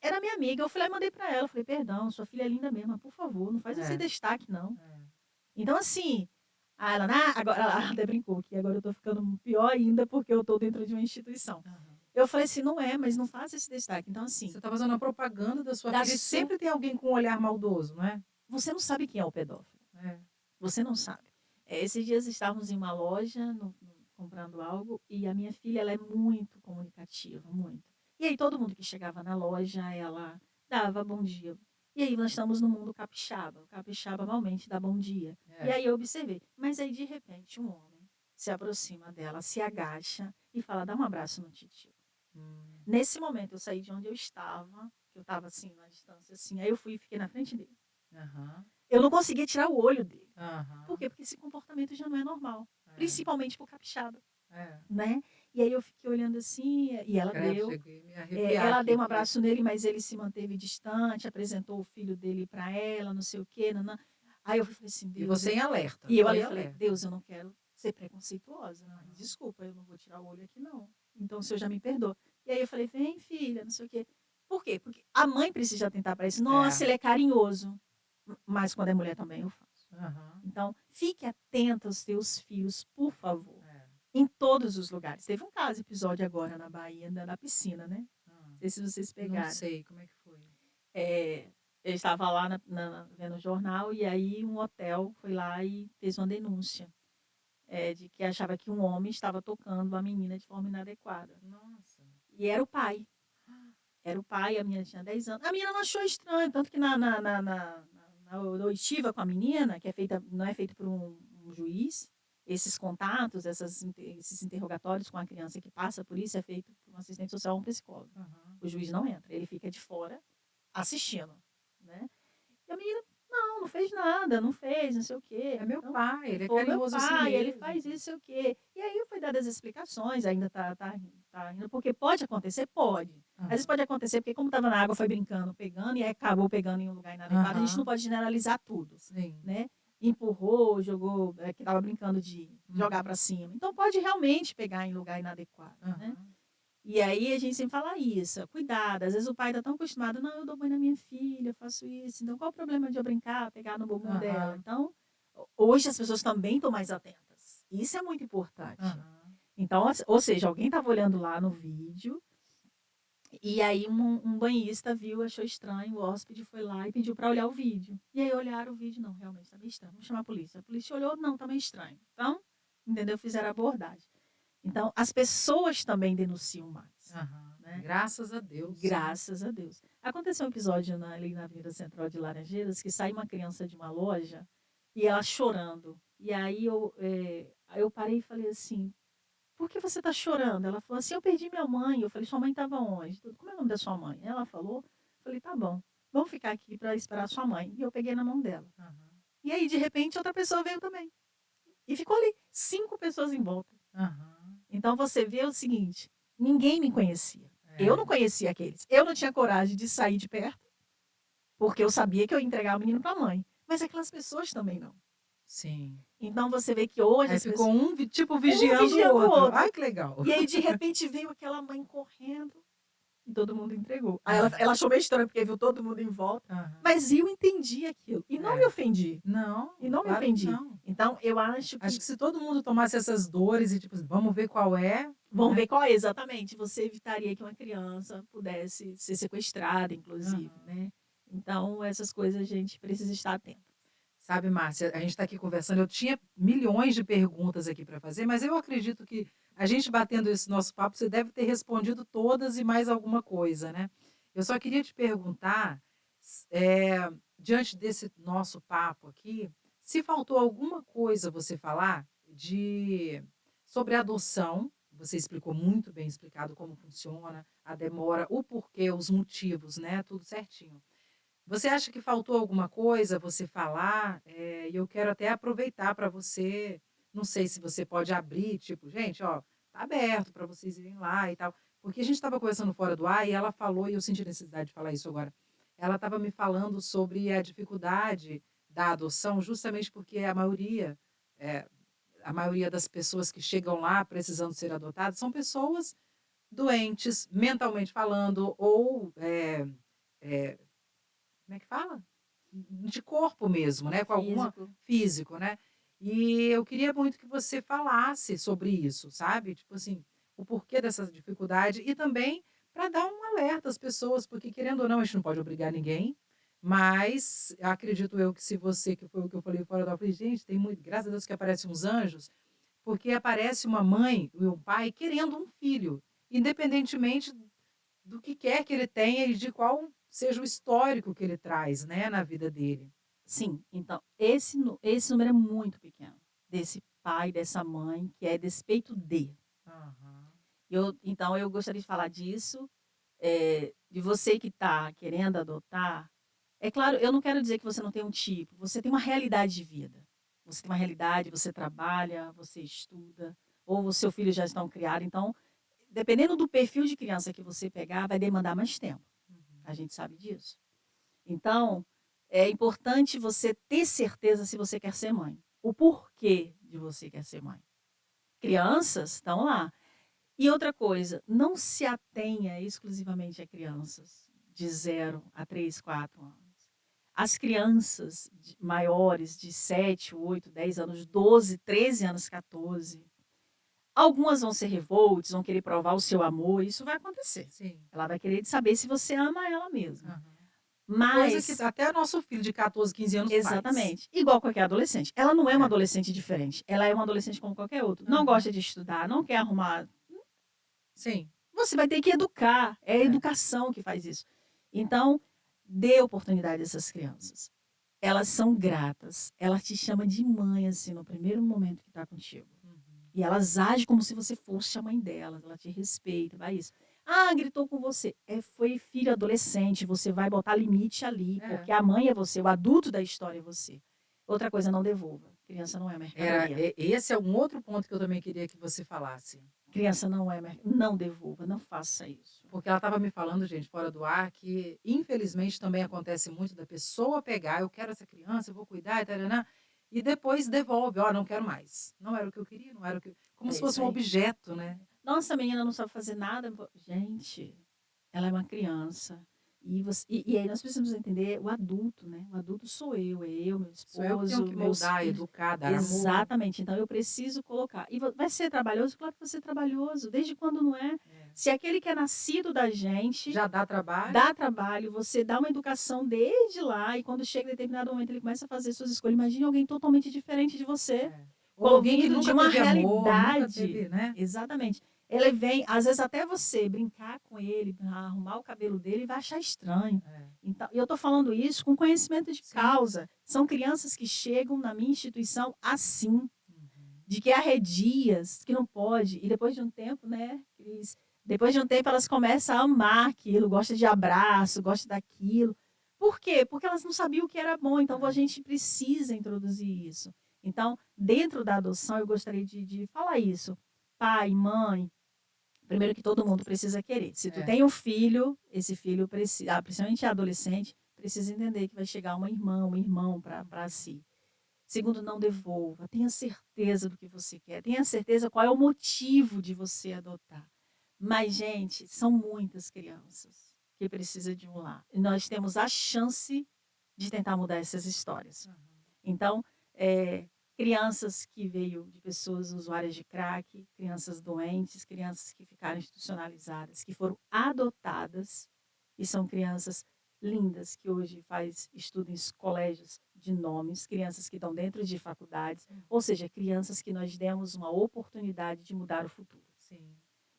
Era minha amiga, eu fui lá e mandei pra ela, falei, perdão, sua filha é linda mesmo, mas por favor, não faz esse destaque, não. É. Então, assim, ela, agora, ela até brincou que agora eu tô ficando pior ainda porque eu tô dentro de uma instituição. Aham. Eu falei assim, não é, mas não faça esse destaque. Então, assim, Você tá fazendo a propaganda da sua Da filha e sua- sempre tem alguém com um olhar maldoso, não é? você não sabe quem é o pedófilo. É. Você não sabe. Esses dias estávamos em uma loja, comprando algo, e a minha filha, ela é muito comunicativa, muito. E aí todo mundo que chegava na loja, ela dava bom dia. E aí nós estamos no mundo capixaba. O capixaba normalmente dá bom dia. É. E aí eu observei. Mas aí, de repente, um homem se aproxima dela, se agacha e fala, dá um abraço no titio. Nesse momento, eu saí de onde eu estava, que eu estava assim, na distância, assim, aí eu fui e fiquei na frente dele. Aham. Eu não conseguia tirar o olho dele. Por Aham. quê? Porque esse comportamento já não é normal, É, principalmente pro capixaba, é. né. E aí eu fiquei olhando assim, e ela Credo, deu, cheguei a me arrepiar ela aqui, deu um porque abraço nele, mas ele se manteve distante, apresentou o filho dele para ela, não sei o quê, nã-nã. Aí eu falei assim: e "Deus", você em alerta, e eu foi ali falei: alerta. "Deus, eu não quero ser preconceituosa, mas Aham. desculpa, eu não vou tirar o olho aqui não. Então o senhor já me perdoa". E aí eu falei: "Vem filha, não sei o quê". Por quê? Porque a mãe precisa atentar para isso. É. "Nossa, ele é carinhoso", mas quando é mulher também eu faço. Aham. Então, fique atenta aos teus filhos, por favor, É. em todos os lugares. Teve um caso, episódio agora na Bahia, na piscina, né, Hã. não sei se vocês Não pegaram. sei, como é que foi? Eu estava lá vendo o jornal, e aí um hotel foi lá e fez uma denúncia, de que achava que um homem estava tocando a menina de forma inadequada. Nossa. E era o pai. Era o pai, a menina tinha 10 anos. A menina não achou estranho, tanto que na oitiva com a menina, que é feita, não é feito por um juiz, esses contatos, esses interrogatórios com a criança que passa por isso, é feito por um assistente social ou um psicólogo. Aham. O juiz não entra, ele fica de fora assistindo, né. E a menina: "Não, não fez nada, não fez, não sei o quê". É meu Então, pai, ele é foi meu carinhoso assim pai, ele mesmo. faz isso, sei o quê. E aí foi dadas as explicações, ainda tá rindo, porque pode acontecer? Pode. Às vezes Aham. pode acontecer, porque como estava na água, foi brincando, pegando, e aí acabou pegando em um lugar inadequado, a gente não Aham. pode generalizar tudo, Sim. né. Empurrou, jogou, que estava brincando de jogar Uhum. para cima. Então pode realmente pegar em lugar inadequado, né. Aham. E aí a gente sempre fala isso, cuidado, às vezes o pai tá tão acostumado: "Não, eu dou banho na minha filha, eu faço isso, então qual o problema de eu brincar, pegar no bumbum dela?". Aham. Então, hoje as pessoas também estão mais atentas, isso é muito importante. Aham. Então, ou seja, alguém estava olhando lá no vídeo, e aí um banhista viu, achou estranho, o hóspede foi lá e pediu para olhar o vídeo. E aí olharam o vídeo: "Não, realmente está meio estranho, vamos chamar a polícia". A polícia olhou: "Não, está meio estranho". Então, entendeu, fizeram a abordagem. Então, as pessoas também denunciam mais, Aham. né. Graças a Deus, né. Graças a Deus. Aconteceu um episódio ali na Avenida Central de Laranjeiras, que saiu uma criança de uma loja e ela chorando. E aí aí eu parei e falei assim: "Por que você está chorando?". Ela falou assim: "Eu perdi minha mãe". Eu falei: "Sua mãe estava onde?". "Como é o nome da sua mãe?". Ela falou, eu falei: "Tá bom, vamos ficar aqui para esperar sua mãe". E eu peguei na mão dela. Aham. E aí, de repente, outra pessoa veio também. E ficou ali, 5 pessoas em volta. Aham. Então você vê o seguinte, ninguém me conhecia. Eu É. não conhecia aqueles. Eu não tinha coragem de sair de perto, porque eu sabia que eu ia entregar o menino para a mãe, mas aquelas pessoas também não. Sim. Então você vê que hoje Aí as ficou pessoas, um tipo um vigiando o vigiando o outro. outro, Ai, que legal. e aí de repente veio aquela mãe correndo e todo mundo entregou. Aí ela Aham. ela achou meio estranho, porque viu todo mundo em volta, Aham. mas eu entendi aquilo e não me É. ofendi, Não, e não me claro que ofendi. não. Então eu acho Acho que que se todo mundo tomasse essas dores e tipo, vamos ver qual é, vamos né. ver qual é exatamente, você evitaria que uma criança pudesse ser sequestrada, inclusive, Aham. né. Então essas coisas a gente precisa estar atento. Sabe, Márcia, a gente está aqui conversando, eu tinha milhões de perguntas aqui para fazer, mas eu acredito que a gente batendo esse nosso papo, você deve ter respondido todas e mais alguma coisa, né. Eu só queria te perguntar, diante desse nosso papo aqui, se faltou alguma coisa você falar de sobre adoção, você explicou muito bem explicado como funciona, a demora, o porquê, os motivos, né, tudo certinho. Você acha que faltou alguma coisa você falar? E eu quero até aproveitar para você, não sei se você pode abrir, tipo: "Gente, ó, tá aberto para vocês irem lá e tal", porque a gente estava conversando fora do ar e ela falou e eu senti necessidade de falar isso agora. Ela estava me falando sobre a dificuldade da adoção, justamente porque eh, a maioria das pessoas que chegam lá precisando ser adotadas são pessoas doentes, mentalmente falando, ou, eh como é que fala? De corpo mesmo, né, com alguma Físico. físico, né. E eu queria muito que você falasse sobre isso, sabe, tipo assim, o porquê dessa dificuldade e também para dar um alerta às pessoas, porque querendo ou não, a gente não pode obrigar ninguém, mas acredito eu que se você que foi o que eu falei fora da eu falei: "Gente, tem muito graças a Deus que aparecem uns anjos", porque aparece uma mãe e um pai querendo um filho, independentemente do que quer que ele tenha e de qual seja o histórico que ele traz, né, na vida dele. Sim, então esse número é muito pequeno, desse pai, dessa mãe que é despeito de. Aham. Então eu gostaria de falar disso, de você que está querendo adotar, é claro, eu não quero dizer que você não tem um tipo, você tem uma realidade de vida. Você tem uma realidade, você trabalha, você estuda, ou o seu filho já está criado. Então, dependendo do perfil de criança que você pegar, vai demandar mais tempo. A Uhum. gente sabe disso. Então, é importante você ter certeza se você quer ser mãe. O porquê de você quer ser mãe. Crianças estão lá. E outra coisa, não se atenha exclusivamente a crianças de 0 a 3, 4 anos. As crianças maiores de 7, 8, 10 anos, 12, 13 anos, 14, algumas vão ser revoltas, vão querer provar o seu amor, isso vai acontecer. Sim. Ela vai querer saber se você ama ela mesma. Aham. Coisa que Mas, até nosso filho de 14, 15 anos faz. exatamente, igual qualquer adolescente. Ela não é uma É. adolescente diferente, ela é uma adolescente como qualquer outro. Não Aham. gosta de estudar, não quer arrumar. Sim. Você vai ter que educar, é a educação que faz isso. Então, dê oportunidade a essas crianças. Elas são gratas, ela te chama de mãe, assim, no primeiro momento que está contigo. Uhum. E elas agem como se você fosse a mãe delas, ela te respeita, vai isso. Ah, gritou com você. Foi filho adolescente, você vai botar limite ali, É. porque a mãe é você, o adulto da história é você. Outra coisa, não devolva. Criança não é mercadoria. Esse é um outro ponto que eu também queria que você falasse. Criança não é mercadoria. Não devolva, não faça isso. Porque ela estava me falando, gente, fora do ar, que infelizmente também acontece muito da pessoa pegar, eu quero essa criança, eu vou cuidar, e depois devolve, ó, não quero mais. Não era o que eu queria, não era o que. Como É se isso fosse um aí. objeto, né? Nossa, a menina não sabe fazer nada. Gente, ela é uma criança. E aí nós precisamos entender o adulto, né? O adulto sou eu, é eu, meu Sou eu que tenho esposo, que meus moldar, filhos. educar, dar amor. Exatamente. Então eu preciso colocar. E vai ser trabalhoso? Claro que vai ser trabalhoso. Desde quando não é? É. Se aquele que é nascido da gente Já dá trabalho? dá trabalho, você dá uma educação desde lá, e quando chega em determinado momento ele começa a fazer suas escolhas. Imagine alguém totalmente diferente de você. É. Ou alguém que Vindo de nunca uma teve amor, nunca realidade. teve, né? Exatamente. Ele vem, às vezes até você brincar com ele, arrumar o cabelo dele, vai achar estranho. É. Então, eu estou falando isso com conhecimento de Sim. causa. São crianças que chegam na minha instituição assim, Uhum. de que arredias, que não pode. E depois de um tempo, né, Cris? Depois de um tempo elas começam a amar aquilo, gostam de abraço, gostam daquilo. Por quê? Porque elas não sabiam o que era bom. Então, a gente precisa introduzir isso. Então, dentro da adoção, eu gostaria de falar isso. Pai, mãe, primeiro que todo mundo precisa querer. Se tu tem um filho, esse filho precisa, principalmente adolescente, precisa entender que vai chegar uma irmã, um irmão para si. Segundo, não devolva. Tenha certeza do que você quer. Tenha certeza qual é o motivo de você adotar. Mas, gente, são muitas crianças que precisam de um lar. E nós temos a chance de tentar mudar essas histórias. Uhum. Então, crianças que veio de pessoas usuárias de crack, crianças doentes, crianças que ficaram institucionalizadas, que foram adotadas, e são crianças lindas que hoje estudam em colégios de nomes, crianças que estão dentro de faculdades, ou seja, crianças que nós demos uma oportunidade de mudar o futuro. Sim.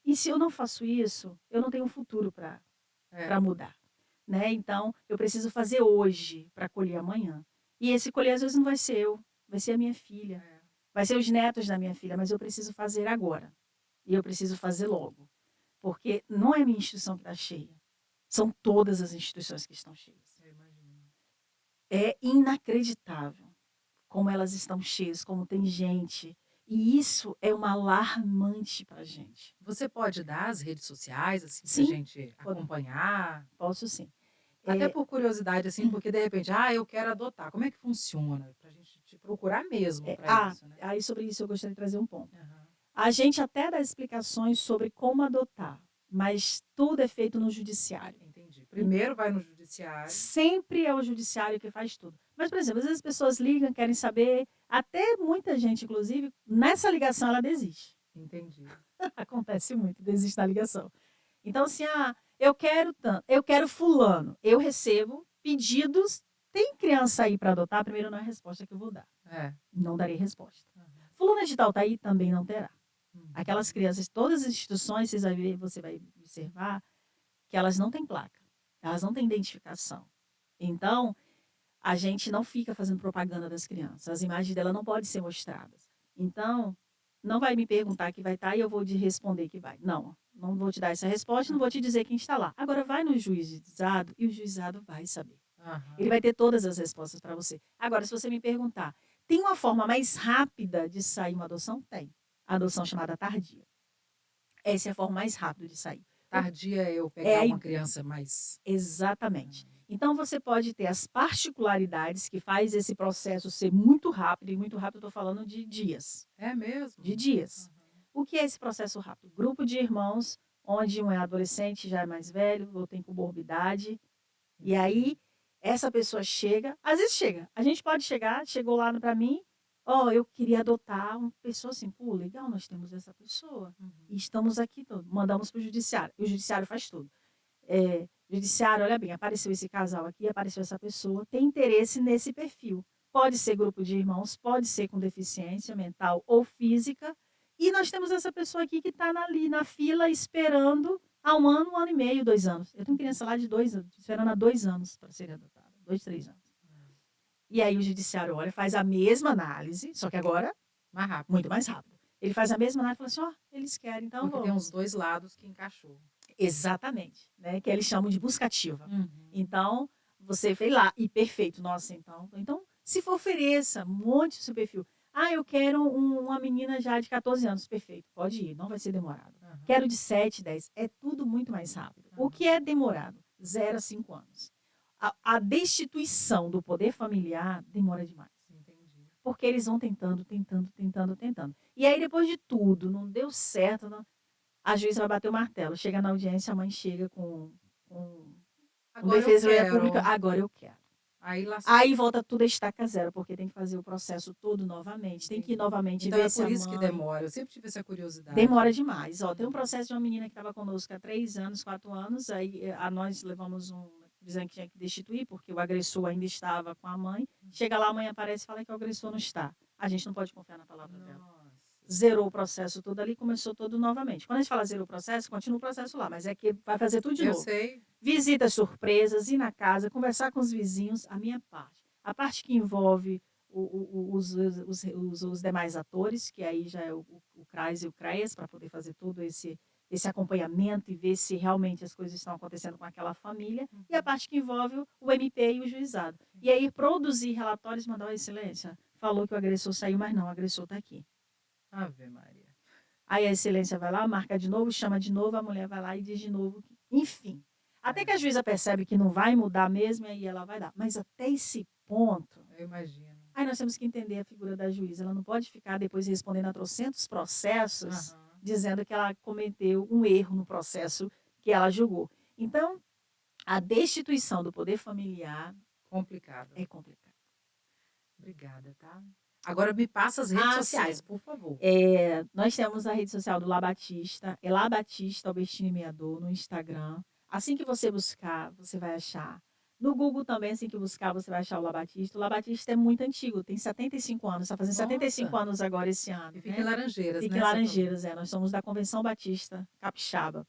E se eu não faço isso, eu não tenho um futuro para mudar. Né? Então, eu preciso fazer hoje para colher amanhã. E esse colher, às vezes, não vai ser eu, vai ser a minha filha, vai ser os netos da minha filha, mas eu preciso fazer agora. E eu preciso fazer logo. Porque não é a minha instituição que está cheia. São todas as instituições que estão cheias. Eu imagino. É inacreditável como elas estão cheias, como tem gente. E isso é uma alarmante para a gente. Você pode dar as redes sociais, assim, para a Sim, gente acompanhar? Posso sim. Até por curiosidade, assim, porque de repente, eu quero adotar. Como é que funciona? Para a gente te procurar mesmo para isso, né? Aí sobre isso eu gostaria de trazer um ponto. Uhum. A gente até dá explicações sobre como adotar, mas tudo é feito no judiciário. Entendi. Primeiro vai no judiciário. Sempre é o judiciário que faz tudo. Mas, por exemplo, às vezes as pessoas ligam, querem saber, até muita gente, inclusive, nessa ligação ela desiste. Entendi. Acontece muito, desiste da ligação. Então, assim, eu quero fulano. Eu recebo pedidos. Tem criança aí para adotar? Primeiro, não é a resposta que eu vou dar. Não darei resposta. Fulana de tal tá aí? Também não terá. Aquelas crianças, todas as instituições, você vai observar que elas não têm placa. Elas não têm identificação. Então, a gente não fica fazendo propaganda das crianças. As imagens dela não podem ser mostradas. Então, não vai me perguntar que vai estar e eu vou te responder que vai. Não, não vou te dar essa resposta, não vou te dizer quem está lá. Agora vai no juizado e o juizado vai saber. Ele Aham. vai ter todas as respostas para você. Agora, se você me perguntar, tem uma forma mais rápida de sair uma adoção? Tem. A adoção chamada tardia. Essa é a forma mais rápida de sair. Tardia é eu É pegar a uma i criança mais Exatamente. Então você pode ter as particularidades que faz esse processo ser muito rápido, e muito rápido eu estou falando de dias. É mesmo? De dias. Aham. O que é esse processo rápido? Grupo de irmãos, onde um é adolescente, já é mais velho, ou tem comorbidade, e aí essa pessoa chega, às vezes chega, a gente pode chegar, chegou lá para mim, ó, eu queria adotar uma pessoa assim, pô, legal, nós temos essa pessoa, e estamos aqui, mandamos para o judiciário faz tudo. Judiciário, olha bem, apareceu esse casal aqui, apareceu essa pessoa, tem interesse nesse perfil. Pode ser grupo de irmãos, pode ser com deficiência mental ou física, e nós temos essa pessoa aqui que está ali na fila esperando há 1 ano e meio, 2 anos. Eu tenho criança lá de 2 anos, esperando há 2 anos para ser adotada, 2, 3 anos. E aí o judiciário olha, faz a mesma análise, só que agora Mais rápido. muito mais rápido. Ele faz a mesma análise e fala assim, ó, eles querem, então Porque tem vamos. os dois lados que encaixou. Exatamente, né, que eles chamam de buscativa. Uhum. Então, você fez lá, e perfeito, nossa, então se for ofereça, monte o seu perfil. Ah, eu quero uma menina já de 14 anos, perfeito, pode ir, não vai ser demorado. Aham. Quero de 7, 10, é tudo muito mais rápido. O que é demorado? 0 a 5 anos. A destituição do poder familiar demora demais. Entendi. Porque eles vão tentando, tentando, tentando, tentando. E aí, depois de tudo, não deu certo, a juíza vai bater o martelo. Chega na audiência, a mãe chega com um Agora eu defensoria quero. pública, agora eu quero. Aí lascou. Aí volta tudo a estaca zero, porque tem que fazer o processo todo novamente, tem que ir novamente Então ver é se por a isso que mãe... demora. Eu sempre tive essa curiosidade. Demora demais. Ó, tem um processo de uma menina que estava conosco há 3 anos, 4 anos, aí nós levamos dizendo que tinha que destituir, porque o agressor ainda estava com a mãe. Chega lá, a mãe aparece e fala que o agressor não está. A gente não pode confiar na palavra dela. Nossa. Zerou o processo todo ali, começou tudo novamente. Quando a gente fala zerou o processo, continua o processo lá, mas é que vai fazer tudo de Eu novo. sei. Visitas surpresas, ir na casa, conversar com os vizinhos, a minha parte. A parte que envolve os demais atores, que aí já é o CRAS e o CREAS, para poder fazer todo esse acompanhamento e ver se realmente as coisas estão acontecendo com aquela família, e a parte que envolve o MP e o juizado. E aí produzir relatórios, mandar uma excelência. Falou que o agressor saiu, mas não, o agressor está aqui. Ave Maria. Aí a excelência vai lá, marca de novo, chama de novo, a mulher vai lá e diz de novo. Enfim, até que a juíza percebe que não vai mudar mesmo, e aí ela vai dar. Mas até esse ponto, Eu imagino. aí nós temos que entender a figura da juíza. Ela não pode ficar depois respondendo a trocentos processos, dizendo que ela cometeu um erro no processo que ela julgou. Então, a destituição do poder familiar Complicado. é complicada. Obrigada, tá? Agora me passa as redes Ah, sociais, sim. por favor. Nós temos a rede social do La Batista, é La Batista Albertini Meador, no Instagram. Assim que você buscar, você vai achar. No Google também, assim que buscar, você vai achar o La Batista. O La Batista é muito antigo, tem 75 anos, está fazendo 75 Nossa. anos agora esse ano. E fica né? em Laranjeiras, Fica né? em Você falou. Laranjeiras, nós somos da Convenção Batista Capixaba.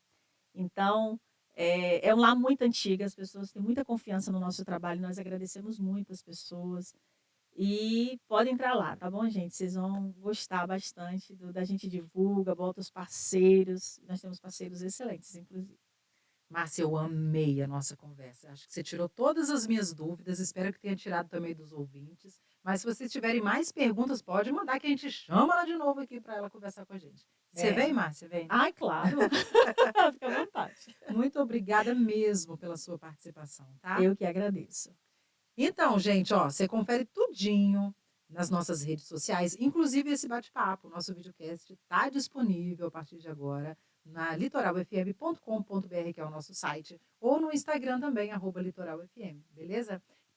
Então, é um lar muito antigo, as pessoas têm muita confiança no nosso trabalho, nós agradecemos muito as pessoas. E podem entrar lá, tá bom, gente? Vocês vão gostar bastante da gente divulga, bota os parceiros. Nós temos parceiros excelentes, inclusive. Márcia, eu amei a nossa conversa. Acho que você tirou todas as minhas dúvidas. Espero que tenha tirado também dos ouvintes. Mas se vocês tiverem mais perguntas, pode mandar que a gente chama ela de novo aqui para ela conversar com a gente. Você vem, Márcia? Vem. Ai, claro. Fica à vontade. Muito obrigada mesmo pela sua participação, tá? Eu que agradeço. Então, gente, ó, você confere tudinho nas nossas redes sociais, inclusive esse bate-papo. Nosso videocast está disponível a partir de agora na litoralfm.com.br, que é o nosso site, ou no Instagram também, @litoralfm, beleza?